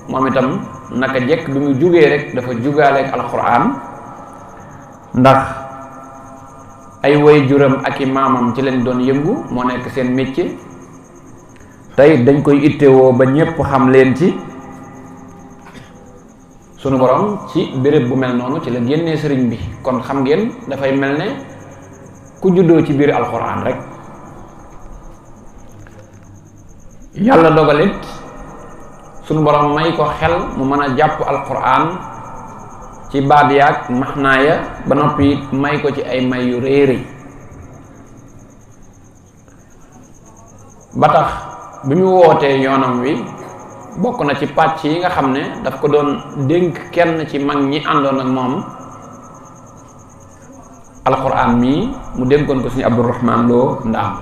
moom itam naka jekk bi mu jugee rek dafa jugaaleeg alquran, ndax ay way juram ak i maamam ci lañ doon yëngu, moo nekk seen métier, tey dañ koy ittewoo ba ñépp xam leen ci. sunu borom ci béréb bu mel noonu ci la génnee sëriñ bi, kon xam ngeen dafay mel ne ku juddoo ci biir alxuraan rek. yàlla dogalit sunu borom may ko xel mu mën a jàpp alxuraan ci baat yaag maxnaaya, ba noppi may ko ci ay may yu rëy rëy, ba tax bi mu wootee yoonam wi bokk na ci pàcc yi nga xam ne daf ko doon dénk kenn ci mag ñi àndoon ak moom alxuraan mii mu dénkoon ko suñu Abdourahman Lo Ndaam.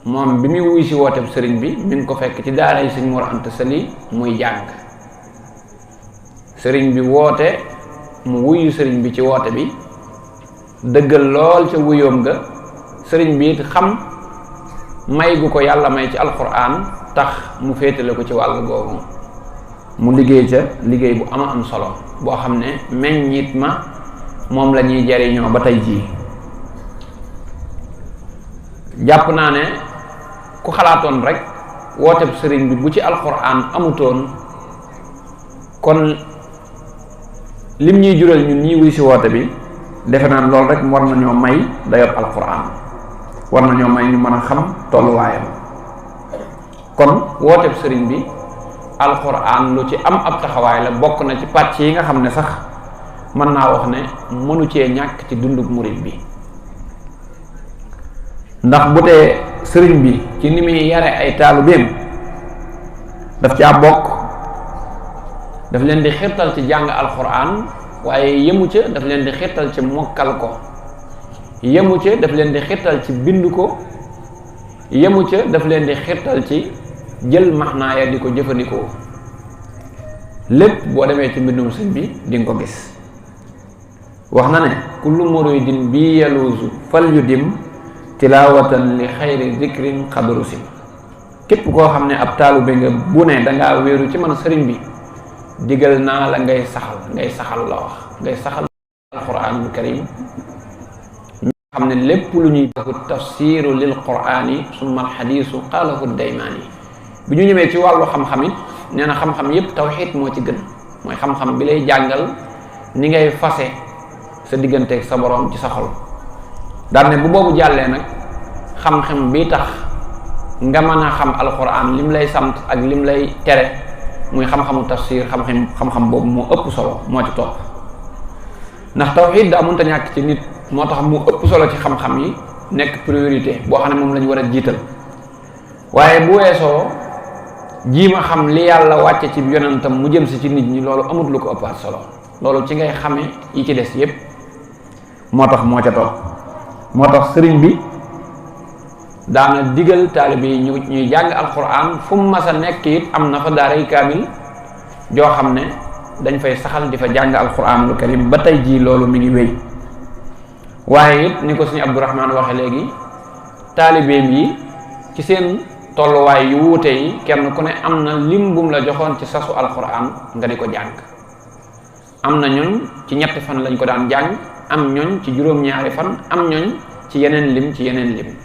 moom bi muy wuy si wooteeb sëriñ bi mi ngi ko fekk ci daara yi sëñ Mor Anta Sali muy jàng, sëriñ bi woote mu wuyu sëriñ bi ci woote bi, dëggal lool ca wuyoom ga. sëriñ bi it xam may gu ko yàlla may ci alxuraan tax mu féetale ko ci wàll googu, mu liggéey ca liggéey bu am solo boo xam ne meññit ma moom la ñuy jariñoo ba tey jii. jàpp naa ne ku xalaatoon rek wooteb sëriñ bi bu ci alxuraan amutoon, kon lim ñuy jural ñun ñii wuy si woote bi, defe naa loolu rek war nañoo may dayob alxuraan, war nañoo may ñu mën a xam tolluwaayam. kon wooteb sëriñ bi alxuraan lu ci am ab taxawaay la, bokk na ci pàcc yi nga xam ne sax mën naa wax ne mënu cee ñàkk ci dundub murit bi. ndax bu tee sëriñ bi ci ni muy yare ay taalibeem daf caa bokk, daf leen di xirtal ci jàng alxuraan, waaye yemu ca daf leen di xirtal ci mokkal ko, yemu ca daf leen di xirtal ci bind ko, yemu ca daf leen di xirtal ci jël maxnaaya di ko jëfandikoo. lépp boo demee ci mbindum sëñ bi di nga ko gis. wax na ne kullu muridin bi yaluusu fal yu dim tilaawatan li xayri zikrin xadru sim. képp koo xam ne ab taalibe nga bu ne dangaa wéeru ci man sëriñ bi, digal naa la ngay saxal la wax, ngay saxal alquranul karim. nga xam ne lépp lu ñuy tafsiru lil qurani summa alxadisu qaalahu daymaani. bi ñu ñëwee ci wàllu xam-xam it nee na xam-xam yépp tawxiid moo ci gën, mooy xam-xam bi lay jàngal ni ngay fase sa digganteeg sa boroom ci sa xol. daal ne bu boobu jàllee nag xam-xam bi tax nga mën a xam alquran lim lay sant ak lim lay tere, muy xam-xamu tafsir, xam-xam boobu moo ëpp solo, moo ci topp. ndax tawxiid daa mënta ñàkk ci nit, moo tax mu ëpp solo ci xam-xam yi, nekk priorité boo xam ne moom lañu war a jiital. waaye bu weesoo jiima xam li yàlla wàcce ci yonentam mu jëm si ci nit ñi, loolu amut lu ko ëppaat solo. loolu ci ngay xame yi ci des yépp, moo tax moo ca topp. moo tax sëriñ bi daana digal taalibe yi ñuy jàng alquran fu mu mas a nekk it am na fa daaray kaamil joo xam ne dañ fay saxal di fa jàng alquranul karim ba tey jii loolu mi ngi wéy. waaye it ni ko suñu Abdourahman waxe léegi, taalibeem yi ci seen tolluwaay yu wuute yi kenn ku ne am na lim bum la joxoon ci sasu alquran nga di ko jàng. am na ñooñ ci ñetti fan lañ ko daan jàng, am ñooñ ci juróom-ñaari fan, am ñooñ ci yeneen lim.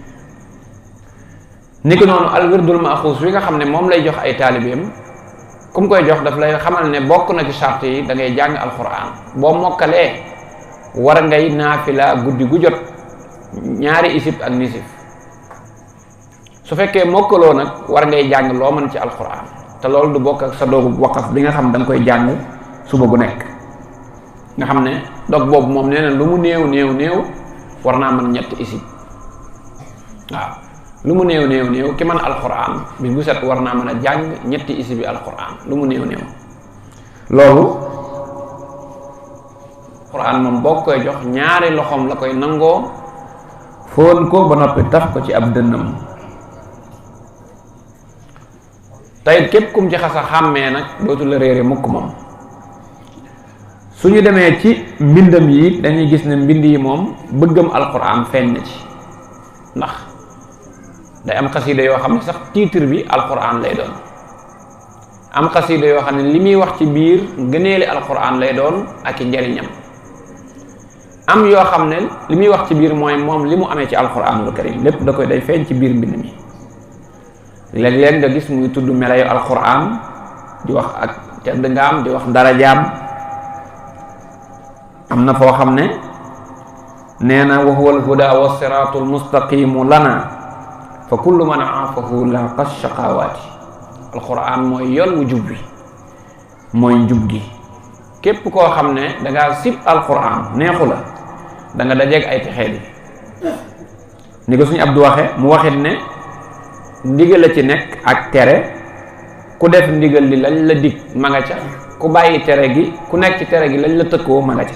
niki noonu alwirdul maxuus wi nga xam ne moom lay jox ay taalibeem, ku mu koy jox daf lay xamal ne bokk na ci charte yi da ngay jàng alquran. boo mokkalee war ngay naafila guddi gu jot 2 isib ak nisif. su fekkee mokkaloo nag war ngay jàng loo mën ci alquran, te loolu du bokk ak sa doogu waqaf bi nga xam da nga koy jàng suba gu nekk. nga xam ne dog boobu moom nee na lu mu néew war naa mën 3 isib. waaw lu mu néew ki mën alquran bi bu set war naa mën a jàng 3 isib yi alquran lu mu néew. loolu alquran moom boo koy jox 2 loxoom la koy nangoo, fóon ko ba noppi taf ko ci ab dënnam. tey képp kum ci xasa xàmmee nag dootu la réere mukk moom. su ñu demee ci mbindam yi dañuy gis ne mbind yi moom bëggam alquran feeñ na ci. ndax day am xasida yoo xam ne sax titre bi alquran lay doon, am xasida yoo xam ne li muy wax ci biir ngëneeli alquran lay doon ak i njariñam, am yoo xam ne li muy wax ci biir mooy moom li mu amee ci alquranul karim lépp da koy day feeñ ci biir mbind mi. léeg-léeg nga gis muy tudd melayu alquran di wax ak tedd ngaam di wax darajaam. am na foo xam ne nee na wa huwa alhuda wa siraatul mustaqimu lana fa kullu man aafahu laqa shaqawaati. alquran mooy yoon wu jub bi, mooy njub gi. képp koo xam ne dangaa sib alquran neexu la da nga dajeeg ay texee di. ni ko suñu Abdu waxe mu waxit ne ndigal la ci nekk ak tere, ku def ndigal li lañ la dig ma nga ca, ku bàyyi tere gi, ku nekk ci tere gi lañ la tëkkoo ma nga ca.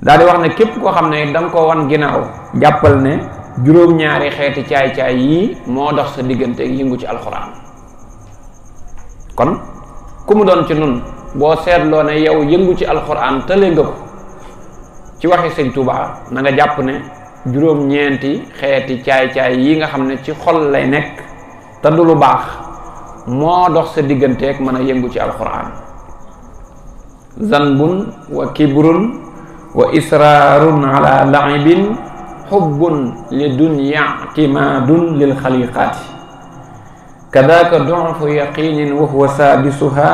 daal di wax ne képp koo xam ne danga ko wan ginnaaw jàppal ne juróom-ñaari xeeti caay-caay yii moo dox sa diggante yëngu ci alxuraan. kon ku mu doon ci nun boo seetloo ne yow yëngu ci alxuraan tële nga ko ci waxi sëñ Tuubaa na nga jàpp ne juróom-ñeenti xeeti caay-caay yi nga xam ne ci xol lay nekk te du lu baax moo dox sa digganteeg mën a yëngu ci alxuraan. zanbun wa kibrun wa israarun ala laibin xubbun li dunya timaadun lil xaliqaati kadaka dufu yaqinin wa huwa saadisuha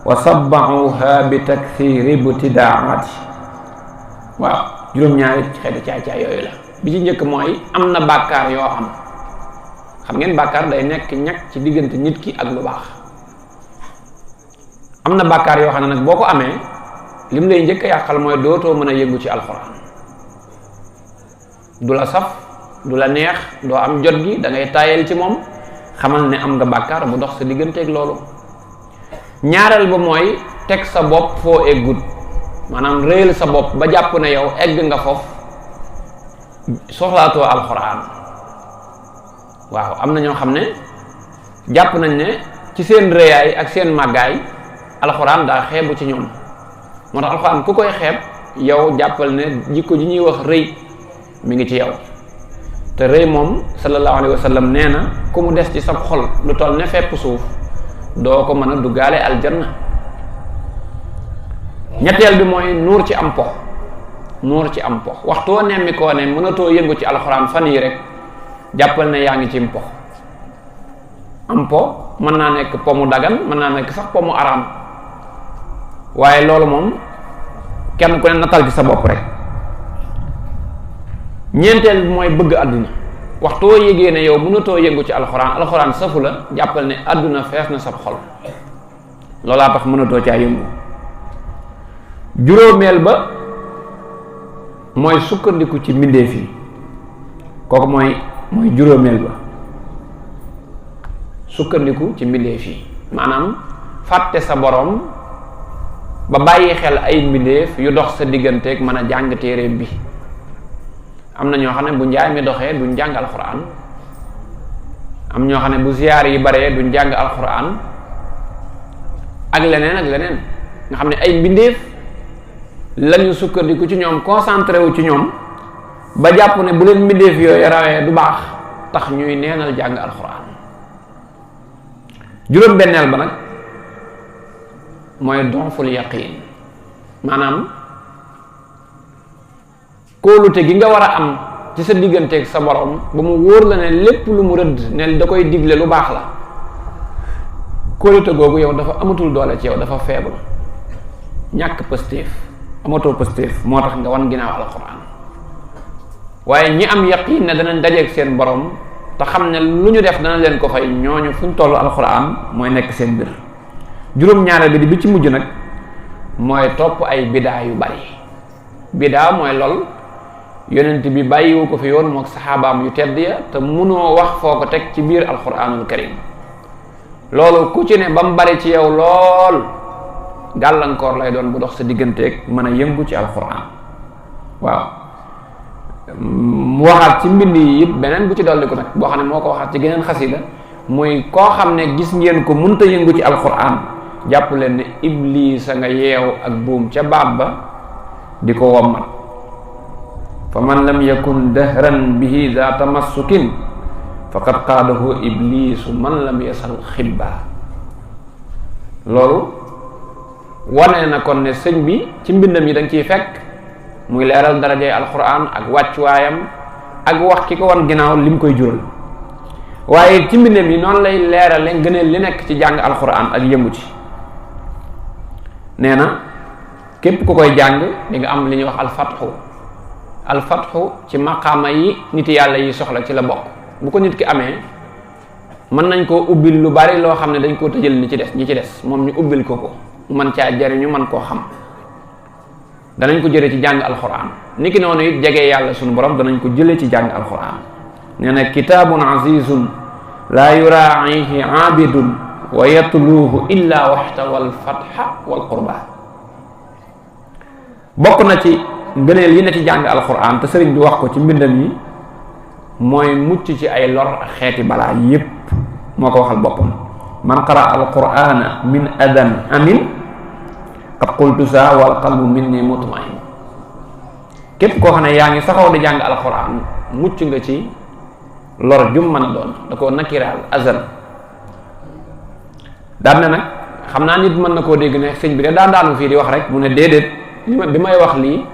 wa sabbauha bi takthiri btidaati. waaw juróom-ñaari xeeti caay-caay yooyu la. bi ci njëkk mooy am na bàkkaar yoo am. xam ngeen bàkkaar day nekk ñag ci diggante nit ki ak lu baax. am na bàkkaar yoo xam ne nag boo ko amee lim lay njëkk a yàqal mooy dootoo mën a yëngu ci alxuraan. du la saf, du la neex, doo am jot gi, da ngay taayal ci moom. xamal ne am nga bàkkaar bu dox sa digganteeg loolu. ñaareel ba mooy teg sa bopp foo eggut, maanaam réyal sa bopp ba jàpp ne yow egg nga foofu soxlaatoo alxuraan. waaw am na ñoo xam ne jàpp nañ ne ci seen réyaay ak seen màggaay alxuraan daa xeebu ci ñoom. moo tax alxuraan ku koy xeeb yow jàppal ne jikko ji ñuy wax rëy mi ngi ci yow. te rëy moom sallallahu alayhi wa sallam nee na ku mu des ci sab xol lu toll ne fepp suuf doo ko mën a duggaale aljanna. ñetteel bi mooy nuur ci am po. nuur ci am po waxtoo nemmi koo ne mënatoo yëngu ci alxuraan fan yi rek jàppal ne yaa ngi ci mpo. am po mën naa nekk po mu dagan, mën naa nekk sax po mu araam, waaye loolu moom kenn ku ne natal ci sa bopp rek. ñeenteel bi mooy bëgg àdduna. waxtoo yégee ne yow mënatoo yëngu ci alxuraan safu la jàppal ne àdduna fees na sab xol, loolaa tax mënatoo caa yëngu. juróomeel ba mooy sukkandiku ci mbindeef yi. kooku mooy juróomeel ba, sukkandiku ci mbindeef yi, maanaam fàtte sa borom ba bàyyi xel ay mbindeef yu dox sa digganteeg mën a jàng téereem bi. am na ñoo xam ne bu njaay mi doxee duñ jàng alxuraan, am ñoo xam ne bu ziyaar yi baree duñ jàng alxuraan, ak leneen ak leneen nga xam ne ay mbindeef lañu sukkandiku ci ñoom, concentré wu ci ñoom ba jàpp ne bu leen mbindeef yooyu rawee du baax tax ñuy neenal jàng alxuraan. juróom-benneel ba nag mooy donful yaqiin, maanaam kóolute gi nga war a am ci sa digganteeg sa borom ba mu wóor la ne lépp lu mu rëdd ne da koy digle lu baax la. kóolute googu yow dafa amatul doole ci yow, dafa faible, ñàkk pëstéef, amatoo pëstéef moo tax nga wan ginnaaw alxuraan. waaye ñi am yaqiin ne danañ dajeeg seen borom te xam ne lu ñu def dana leen ko fay, ñooñu fu ñu toll alxuraan mooy nekk seen mbir. juróom-ñaareel bi di bi ci mujj nag mooy topp ay bidaa yu bari. bidaa mooy lool yonent bi bàyyiwu ko fi yoon mook saxaabaam yu tedd ya te munoo wax foo ko teg ci biir alxuraanul karim. loolu ku ci ne ba mu bari ci yow lool gàllankoor lay doon bu dox sa digganteeg mën a yëngu ci alxuraan. waaw mu waxaat ci mbind yi it beneen bu ci dolli ko nag boo xam ne moo ko waxaat ci geneen xasida muy koo xam ne gis ngeen ko mënta yëngu ci alxuraan jàpp leen ne iblis a nga yeew ak buum ca baat ba di ko wommat. fa man lam yakun dahran bihi za tamassukin faqad qaadahu iblisu man lam yasal xibba. loolu wane na kon ne sëñ bi ci mbindam yi da nga ciy fekk muy leeral darajay alquran ak wàccuwaayam ak wax ki ko wan ginnaaw lim koy jural, waaye ci mbindam yi noonu lay leerale ngëneel li nekk ci jàng alquran ak yëngu ci. nee na képp ku koy jàng di nga am li ñuy wax alfatxu ci maqaama yi nit yàlla yi soxla ci la bokk. bu ko nit ki amee mën nañ koo ubbil lu bari loo xam ne dañ koo tëjal ñi ci des moom ñu ubbil ko mën caa jariñu mën koo xam. danañ ko jëlee ci jàng alquran niki noonu it jege yàlla sunu borom danañ ko jëlee ci jàng alquran. nee na kitaabun azizun laa yuraa'ihi aabidun wa yatluuhu illa waxtawa alfatxa walqurba. bokk na ci ngëneel yi ne ci jàng alquran te sëriñ bi wax ko ci mbindam yi mooy mucc ci ay lor ak xeeti balaa yépp. moo ko waxal boppam, man qara alqurana min adan amin qad qultu sa wal qalbu minni mutmain. képp koo xam ne yaa ngi saxaw di jàng alquran mucc nga ci lor jum mën a doon. da koo nakiraal azal. daan ne nag xam naa nit mën na koo dégg ne sëñ bi de daan daanu fii di wax rek mu ne déedéet bi may wax lii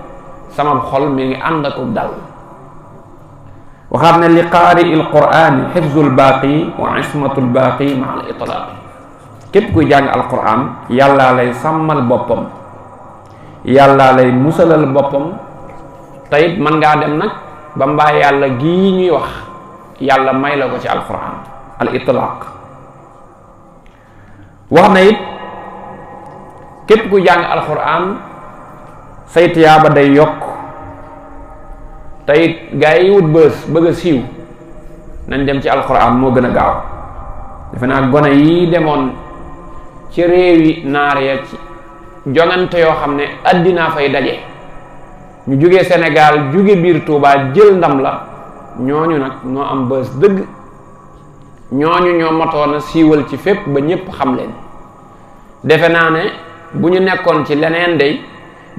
sama xol mi ngi ànd ak dal. waxaat ne li qaari il qur'ani xifzul baaqi wa ismatul baaqi ma al itlaaqi. képp kuy jàng alquran yàllaa lay sàmmal boppam, yàllaa lay musalal boppam. teyit mën ngaa dem nag ba mbaa yàlla gii ñuy wax yàlla may la ko ci alquran al itlaaq. wax na it képp kuy jàng alquran say tiyaaba day yokk. teyit gaa yi wut bës bëgg a siiw nañ dem ci alquran moo gën a gaaw. defe naa gone yi demoon ci réewi naar ya ci jongante yoo xam ne addinaa fay daje, ñu jóge Sénégal jóge biir Touba jël ndam la, ñooñu nag ñoo am bës dëgg. ñooñu ñoo motoon a siiwal ci fépp ba ñépp xam leen. defe naa ne bu ñu nekkoon ci leneen day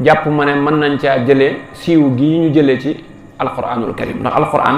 jàpp ma ne mën nañ caa jële siiw gii ñu jële ci alquranul karim, ndax alquran